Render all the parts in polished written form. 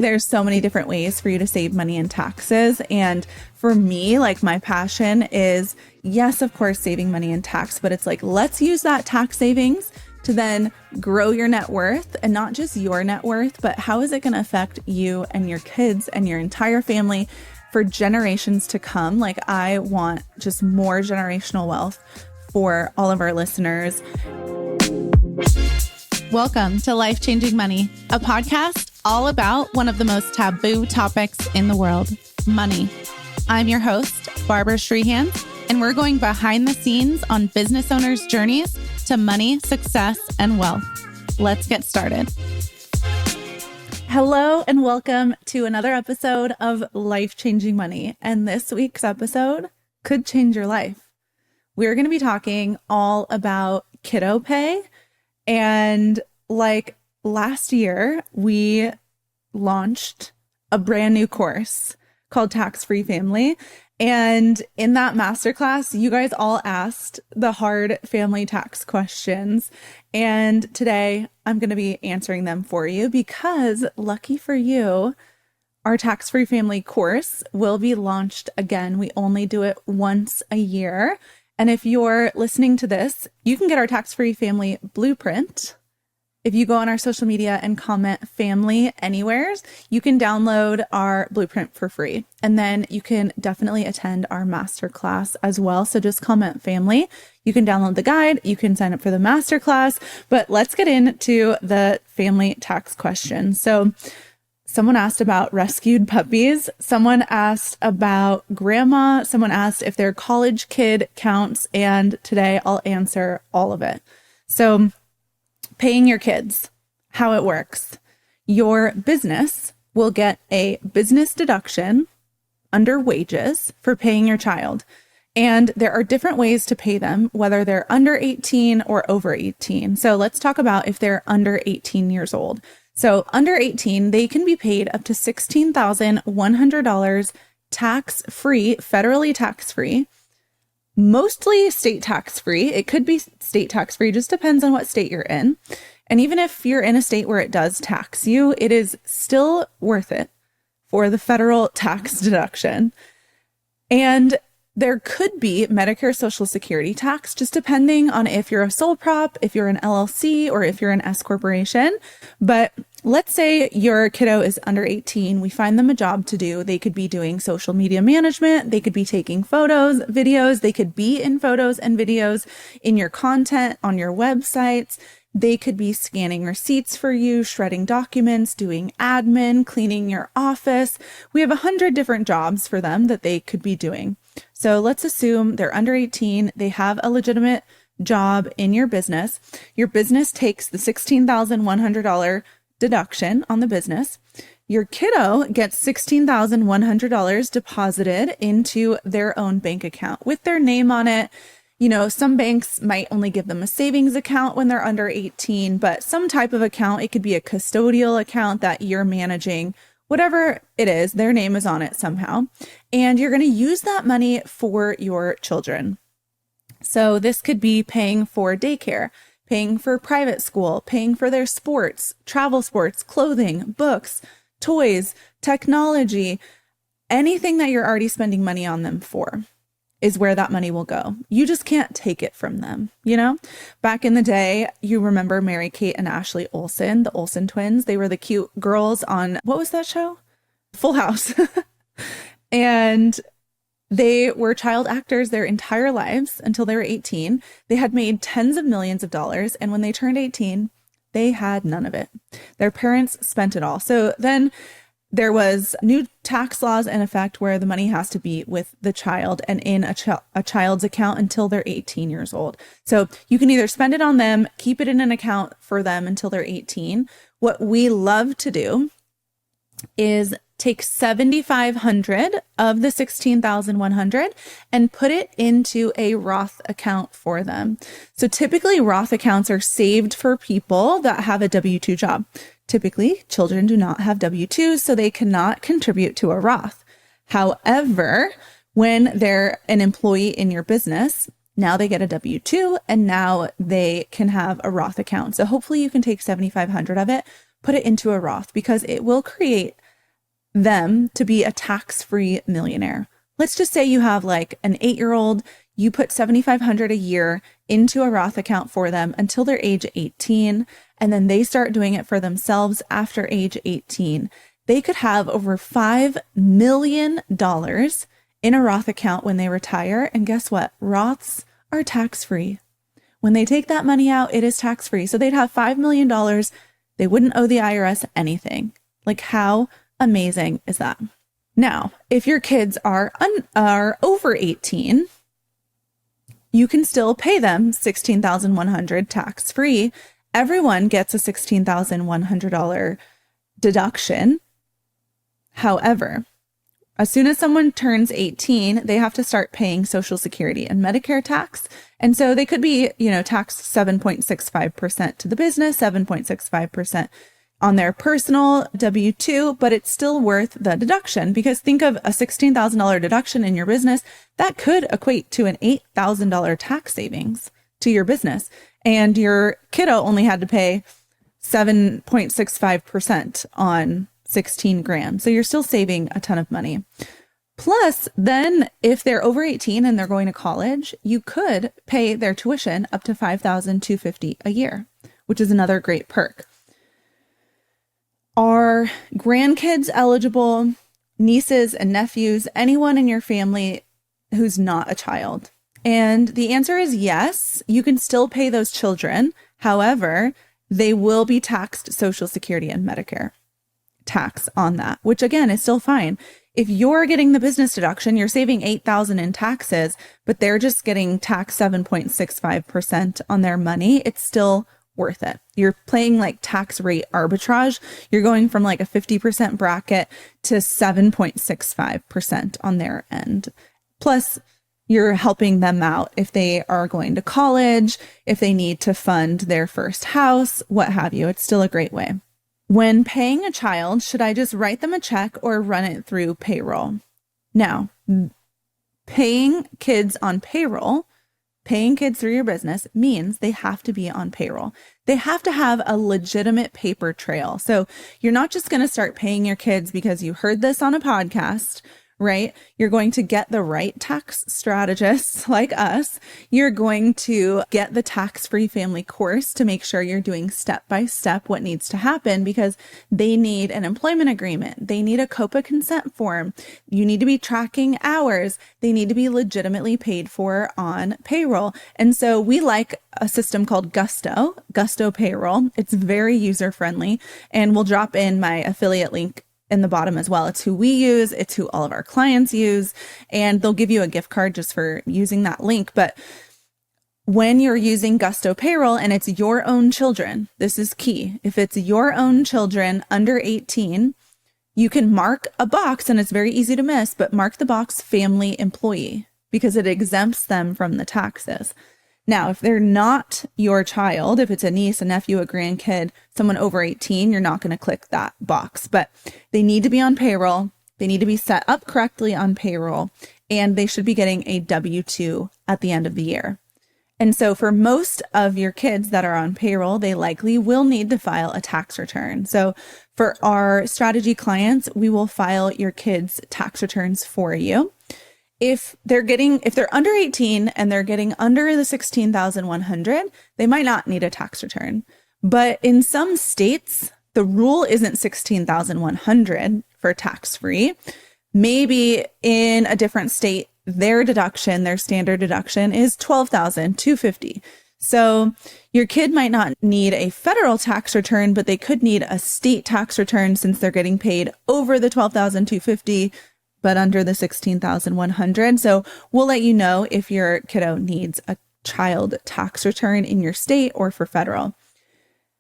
There's so many different ways for you to save money in taxes. And for me, like my passion is, yes, of course, saving money in tax, but it's like, let's use that tax savings to then grow your net worth, and not just your net worth, but how is it going to affect you and your kids and your entire family for generations to come? Like, I want just more generational wealth for all of our listeners. Welcome to Life Changing Money, a podcast all about one of the most taboo topics in the world, money. I'm your host, Barbara Strehand, and we're going behind the scenes on business owners' journeys to money, success, and wealth. Let's get started. Hello, and welcome to another episode of Life Changing Money. And this week's episode could change your life. We're going to be talking all about Kiddo Pay. And like last year, we launched a brand new course called Tax-Free Family. And in that masterclass, you guys all asked the hard family tax questions. And today I'm going to be answering them for you because, lucky for you, our Tax-Free Family course will be launched again. We only do it once a year. And if you're listening to this, you can get our Tax-Free Family Blueprint. If you go on our social media and comment family anywheres, you can download our blueprint for free. And then you can definitely attend our masterclass as well. So just comment family. You can download the guide. You can sign up for the masterclass. But let's get into the family tax questions. So someone asked about rescued puppies. Someone asked about grandma. Someone asked if their college kid counts. And today I'll answer all of it. So paying your kids, how it works. Your business will get a business deduction under wages for paying your child. And there are different ways to pay them, whether they're under 18 or over 18. So let's talk about if they're under 18 years old. So under 18, they can be paid up to $16,100 tax-free, federally tax-free, mostly state tax-free. It could be state tax-free, just depends on what state you're in. And even if you're in a state where it does tax you, it is still worth it for the federal tax deduction. And there could be Medicare Social Security tax, just depending on if you're a sole prop, if you're an LLC, or if you're an S corporation. But let's say your kiddo is under 18. We find them a job to do. They could be doing social media management. They could be taking photos, videos. They could be in photos and videos in your content on your websites. They could be scanning receipts for you, shredding documents, doing admin, cleaning your office. We have 100 different jobs for them that they could be doing. So let's assume they're under 18. They have a legitimate job in your business. Your business takes the $16,100 deduction on the business. Your kiddo gets $16,100 deposited into their own bank account with their name on it. You know, some banks might only give them a savings account when they're under 18, but some type of account, it could be a custodial account that you're managing, whatever it is, their name is on it somehow. And you're going to use that money for your children. So this could be paying for daycare, paying for private school, paying for their sports, travel sports, clothing, books, toys, technology, anything that you're already spending money on them for is where that money will go. You just can't take it from them. You know, back in the day, you remember Mary Kate and Ashley Olsen, the Olsen twins. They were the cute girls on, what was that show? Full House. And they were child actors their entire lives until they were 18. They had made tens of millions of dollars. And when they turned 18, they had none of it. Their parents spent it all. So then there was new tax laws in effect where the money has to be with the child and in a child's account until they're 18 years old. So you can either spend it on them, keep it in an account for them until they're 18. What we love to do is take $7,500 of the $16,100 and put it into a Roth account for them. So typically Roth accounts are saved for people that have a W-2 job. Typically, children do not have W-2s, so they cannot contribute to a Roth. However, when they're an employee in your business, now they get a W-2 and now they can have a Roth account. So hopefully you can take $7,500 of it, put it into a Roth because it will create them to be a tax-free millionaire. Let's just say you have like an 8-year-old, you put $7,500 a year into a Roth account for them until they're age 18, and then they start doing it for themselves after age 18. They could have over $5 million in a Roth account when they retire. And guess what? Roths are tax-free. When they take that money out, it is tax-free. So they'd have $5 million. They wouldn't owe the IRS anything. Like, how amazing is that? Now, if your kids are over 18, you can still pay them $16,100 tax-free. Everyone gets a $16,100 deduction. However, as soon as someone turns 18, they have to start paying Social Security and Medicare tax. And so they could be, taxed 7.65% to the business, 7.65% on their personal W-2, but it's still worth the deduction, because think of a $16,000 deduction in your business. That could equate to an $8,000 tax savings to your business. And your kiddo only had to pay 7.65% on 16 grand. So you're still saving a ton of money. Plus, then if they're over 18 and they're going to college, you could pay their tuition up to $5,250 a year, which is another great perk. Are grandkids eligible? Nieces and nephews, anyone in your family who's not a child? And the answer is yes, you can still pay those children. However, they will be taxed Social Security and Medicare tax on that, which again is still fine. If you're getting the business deduction, you're saving $8,000 in taxes, but they're just getting taxed 7.65% on their money. It's still worth it. You're playing like tax rate arbitrage. You're going from like a 50% bracket to 7.65% on their end. Plus, you're helping them out if they are going to college, if they need to fund their first house, what have you. It's still a great way. When paying a child, should I just write them a check or run it through payroll? Now, paying kids on payroll, paying kids through your business means they have to be on payroll. They have to have a legitimate paper trail. So you're not just going to start paying your kids because you heard this on a podcast, right? You're going to get the right tax strategists like us. You're going to get the tax-free family course to make sure you're doing step by step what needs to happen, because they need an employment agreement. They need a COPA consent form. You need to be tracking hours. They need to be legitimately paid for on payroll. And so we like a system called Gusto Payroll. It's very user-friendly, and we'll drop in my affiliate link in the bottom as well. It's who we use. It's who all of our clients use. And they'll give you a gift card just for using that link. But when you're using Gusto Payroll and it's your own children, this is key. If it's your own children under 18, you can mark a box, and it's very easy to miss, but mark the box family employee, because it exempts them from the taxes. Now, if they're not your child, if it's a niece, a nephew, a grandkid, someone over 18, you're not going to click that box, but they need to be on payroll. They need to be set up correctly on payroll, and they should be getting a W-2 at the end of the year. And so for most of your kids that are on payroll, they likely will need to file a tax return. So for our strategy clients, we will file your kids' tax returns for you. If they're under 18 and they're getting under the $16,100, they might not need a tax return. But in some states, the rule isn't $16,100 for tax-free. Maybe in a different state, their standard deduction is $12,250. So your kid might not need a federal tax return, but they could need a state tax return since they're getting paid over the $12,250. But under the $16,100. So we'll let you know if your kiddo needs a child tax return in your state or for federal.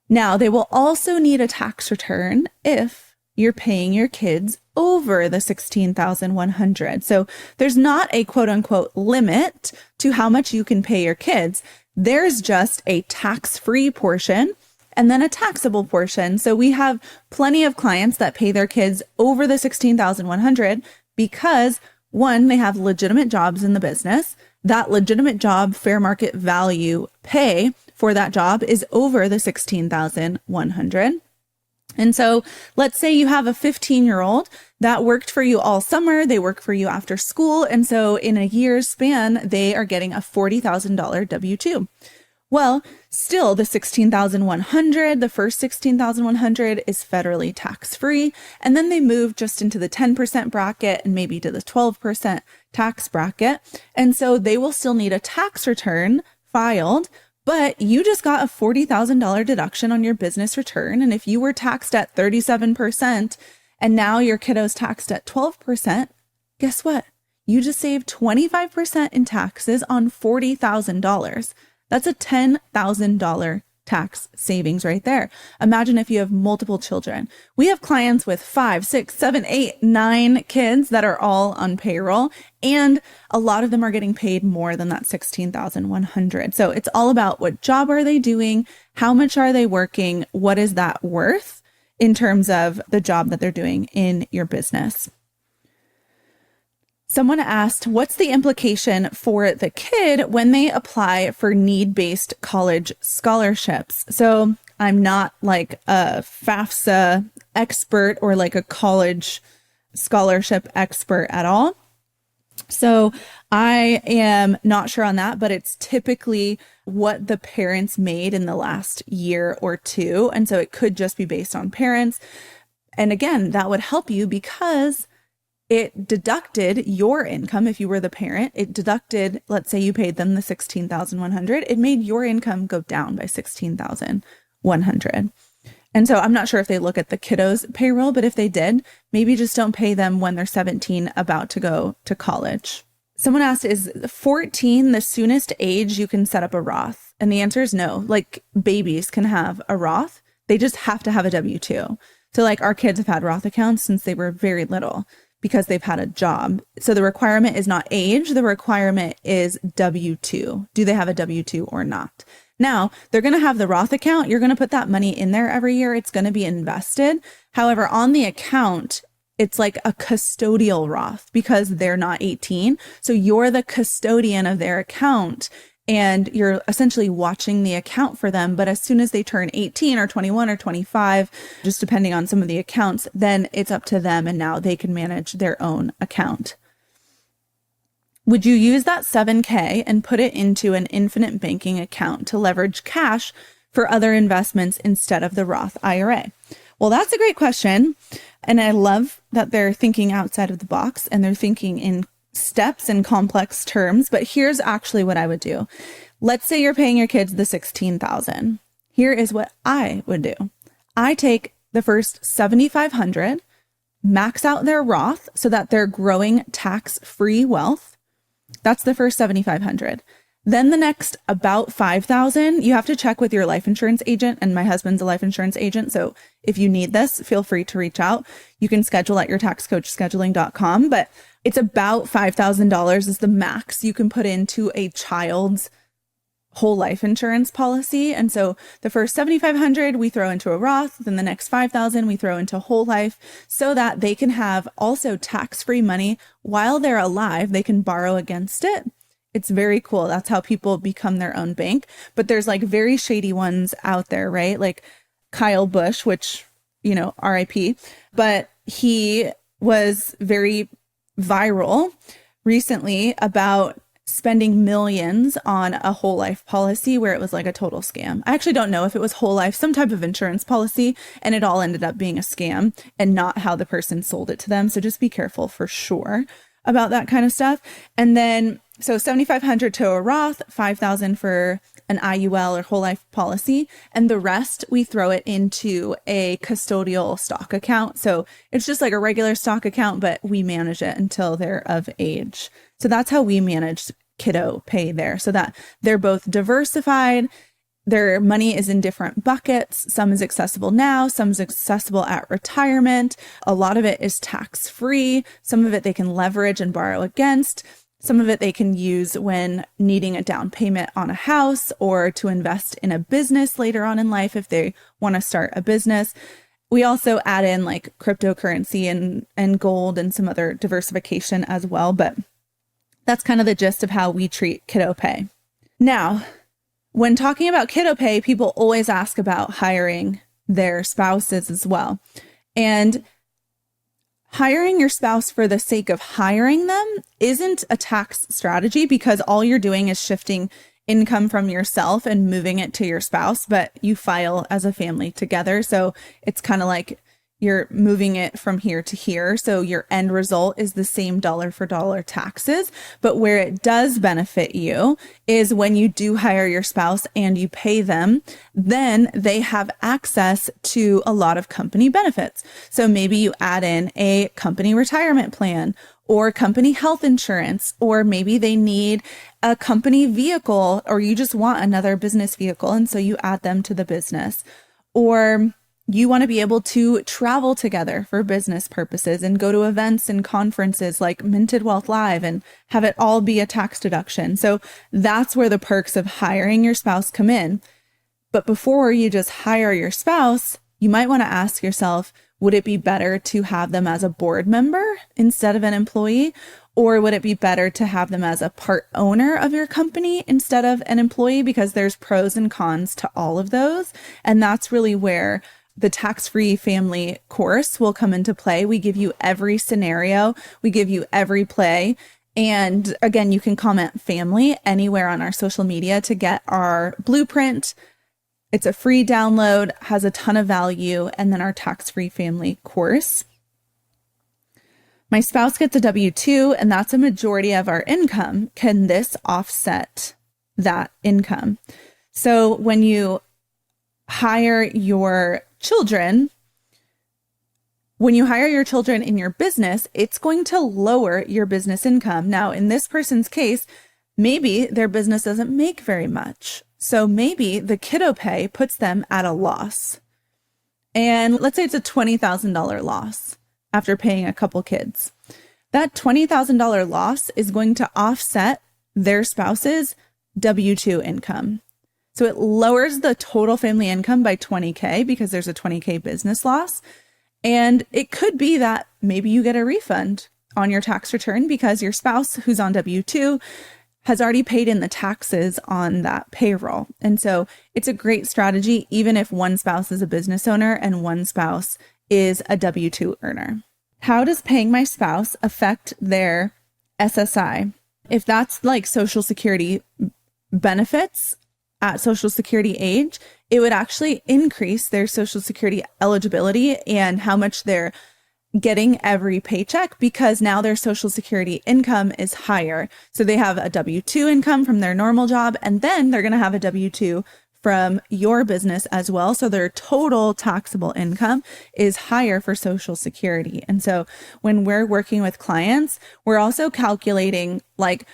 Now, they will also need a tax return if you're paying your kids over the $16,100. So there's not a quote unquote limit to how much you can pay your kids. There's just a tax-free portion and then a taxable portion. So we have plenty of clients that pay their kids over the $16,100 because, one, they have legitimate jobs in the business. That legitimate job fair market value pay for that job is over the $16,100. And so let's say you have a 15-year-old that worked for you all summer. They work for you after school. And so in a year's span, they are getting a $40,000 W-2. Well, still the $16,100, the first $16,100 is federally tax-free. And then they move just into the 10% bracket and maybe to the 12% tax bracket. And so they will still need a tax return filed, but you just got a $40,000 deduction on your business return. And if you were taxed at 37% and now your kiddo's taxed at 12%, guess what? You just saved 25% in taxes on $40,000. That's a $10,000 tax savings right there. Imagine if you have multiple children. We have clients with 5, 6, 7, 8, 9 kids that are all on payroll, and a lot of them are getting paid more than that $16,100. So it's all about what job are they doing? How much are they working? What is that worth in terms of the job that they're doing in your business? Someone asked, what's the implication for the kid when they apply for need-based college scholarships? So I'm not like a FAFSA expert or like a college scholarship expert at all. So I am not sure on that, but it's typically what the parents made in the last year or two. And so it could just be based on parents. And again, that would help you because it deducted your income. If you were the parent, it deducted, let's say you paid them the $16,100, it made your income go down by $16,100. And so I'm not sure if they look at the kiddo's payroll, but if they did, maybe just don't pay them when they're 17 about to go to college. Someone asked, is 14 the soonest age you can set up a Roth? And the answer is no. Like babies can have a Roth. They just have to have a W-2. So like our kids have had Roth accounts since they were very little, because they've had a job. So the requirement is not age. The requirement is W-2. Do they have a W-2 or not? Now, they're going to have the Roth account. You're going to put that money in there every year. It's going to be invested. However, on the account, it's like a custodial Roth because they're not 18. So you're the custodian of their account and you're essentially watching the account for them. But as soon as they turn 18 or 21 or 25, just depending on some of the accounts, then it's up to them. And now they can manage their own account. Would you use that $7,000 and put it into an infinite banking account to leverage cash for other investments instead of the Roth IRA? Well, that's a great question. And I love that they're thinking outside of the box and they're thinking in steps and complex terms, but here's actually what I would do. Let's say you're paying your kids the $16,000. Here is what I would do. I take the first $7,500, max out their Roth so that they're growing tax-free wealth. That's the first $7,500. Then the next about $5,000, you have to check with your life insurance agent, and my husband's a life insurance agent. So if you need this, feel free to reach out. You can schedule at yourtaxcoachscheduling.com, but it's about $5,000 is the max you can put into a child's whole life insurance policy. And so the first $7,500 we throw into a Roth, then the next $5,000 we throw into whole life so that they can have also tax-free money while they're alive. They can borrow against it. It's very cool. That's how people become their own bank. But there's like very shady ones out there, right? Like Kyle Busch, which, you know, RIP, but he was very viral recently about spending millions on a whole life policy where it was like a total scam. I actually don't know if it was whole life, some type of insurance policy, and it all ended up being a scam and not how the person sold it to them. So just be careful for sure about that kind of stuff. And then so $7,500 to a Roth, $5,000 for an IUL or whole life policy, and the rest we throw it into a custodial stock account. So it's just like a regular stock account, but we manage it until they're of age. So that's how we manage Kiddo Pay there, so that they're both diversified. Their money is in different buckets. Some is accessible now, some is accessible at retirement. A lot of it is tax-free. Some of it they can leverage and borrow against. Some of it they can use when needing a down payment on a house or to invest in a business later on in life if they want to start a business. We also add in like cryptocurrency and gold and some other diversification as well. But that's kind of the gist of how we treat Kiddo Pay. Now, when talking about Kiddo Pay, people always ask about hiring their spouses as well. And hiring your spouse for the sake of hiring them isn't a tax strategy, because all you're doing is shifting income from yourself and moving it to your spouse, but you file as a family together. So it's kind of like you're moving it from here to here. So your end result is the same dollar for dollar taxes. But where it does benefit you is when you do hire your spouse and you pay them, then they have access to a lot of company benefits. So maybe you add in a company retirement plan or company health insurance, or maybe they need a company vehicle, or you just want another business vehicle. And so you add them to the business. Or you want to be able to travel together for business purposes and go to events and conferences like Minted Wealth Live and have it all be a tax deduction. So that's where the perks of hiring your spouse come in. But before you just hire your spouse, you might want to ask yourself, would it be better to have them as a board member instead of an employee? Or would it be better to have them as a part owner of your company instead of an employee? Because there's pros and cons to all of those. And that's really where the tax-free family course will come into play. We give you every scenario. We give you every play. And again, you can comment family anywhere on our social media to get our blueprint. It's a free download, has a ton of value, and then our tax-free family course. My spouse gets a W-2, and that's a majority of our income. Can this offset that income? So when you hire your children, in your business, it's going to lower your business income. Now, in this person's case, maybe their business doesn't make very much. So maybe the Kiddo Pay puts them at a loss. And let's say it's a $20,000 loss after paying a couple kids. That $20,000 loss is going to offset their spouse's W-2 income. So it lowers the total family income by $20K because there's a $20K business loss. And it could be that maybe you get a refund on your tax return because your spouse who's on W-2 has already paid in the taxes on that payroll. And so it's a great strategy, even if one spouse is a business owner and one spouse is a W-2 earner. How does paying my spouse affect their SSI? If that's like Social Security benefits at Social Security age, it would actually increase their Social Security eligibility and how much they're getting every paycheck, because now their Social Security income is higher. So they have a W-2 income from their normal job, and then they're going to have a W-2 from your business as well. So their total taxable income is higher for Social Security. And so when we're working with clients, we're also calculating, like,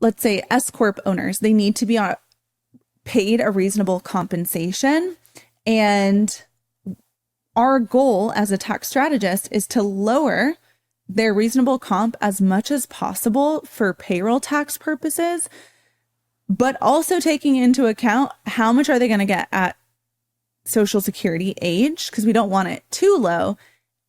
let's say S Corp owners, they need to be paid a reasonable compensation. And our goal as a tax strategist is to lower their reasonable comp as much as possible for payroll tax purposes, but also taking into account how much are they going to get at Social Security age, because we don't want it too low.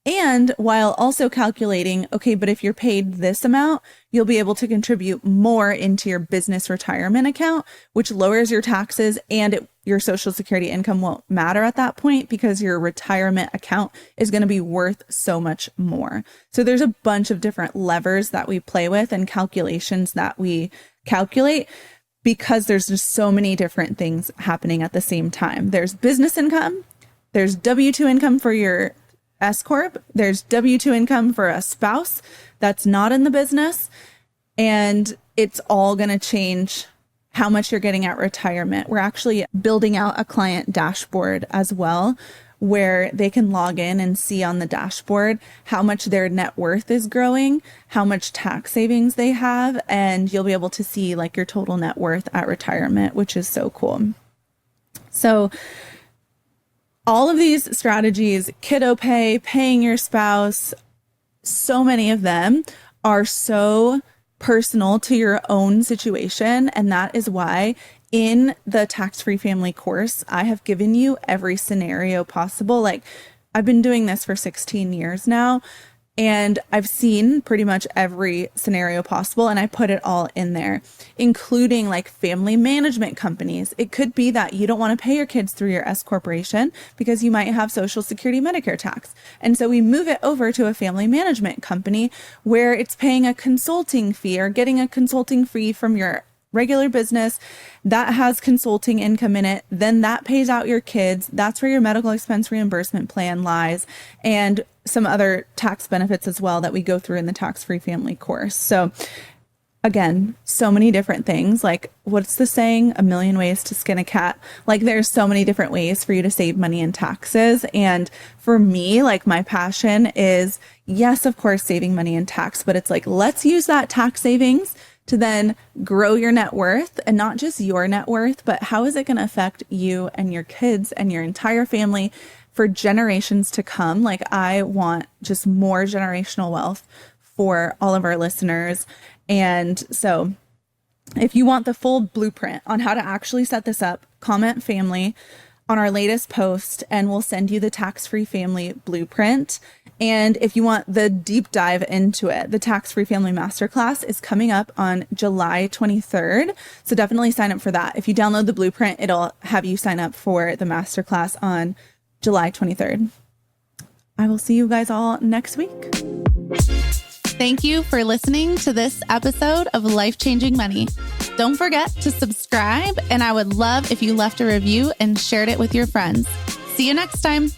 And while also calculating, okay, but if you're paid this amount, you'll be able to contribute more into your business retirement account, which lowers your taxes, and your Social Security income won't matter at that point because your retirement account is going to be worth so much more. So there's a bunch of different levers that we play with and calculations that we calculate, because there's just so many different things happening at the same time. There's business income, there's W-2 income for your S Corp, there's W-2 income for a spouse that's not in the business, and it's all going to change how much you're getting at retirement. We're actually building out a client dashboard as well, where they can log in and see on the dashboard how much their net worth is growing, how much tax savings they have, and you'll be able to see like your total net worth at retirement, which is so cool. So all of these strategies, Kiddo Pay, paying your spouse, so many of them are so personal to your own situation. And that is why in the tax-free family course, I have given you every scenario possible. Like, I've been doing this for 16 years now. And I've seen pretty much every scenario possible, and I put it all in there, including like family management companies. It could be that you don't want to pay your kids through your S corporation because you might have Social Security Medicare tax. And so we move it over to a family management company where it's paying a consulting fee or getting a consulting fee from your regular business that has consulting income in it. Then that pays out your kids. That's where your medical expense reimbursement plan lies, and some other tax benefits as well that we go through in the tax-free family course. So again, so many different things. Like, what's the saying? A million ways to skin a cat. Like, there's so many different ways for you to save money in taxes. And for me, like, my passion is, yes, of course, saving money in tax, but it's like, let's use that tax savings to then grow your net worth, and not just your net worth, but how is it going to affect you and your kids and your entire family for generations to come? Like, I want just more generational wealth for all of our listeners. And so if you want the full blueprint on how to actually set this up, comment family on our latest post and we'll send you the tax-free family blueprint. And if you want the deep dive into it, the tax-free family masterclass is coming up on July 23rd. So definitely sign up for that. If you download the blueprint, it'll have you sign up for the masterclass on July 23rd. I will see you guys all next week. Thank you for listening to this episode of Life Changing Money. Don't forget to subscribe, and I would love if you left a review and shared it with your friends. See you next time.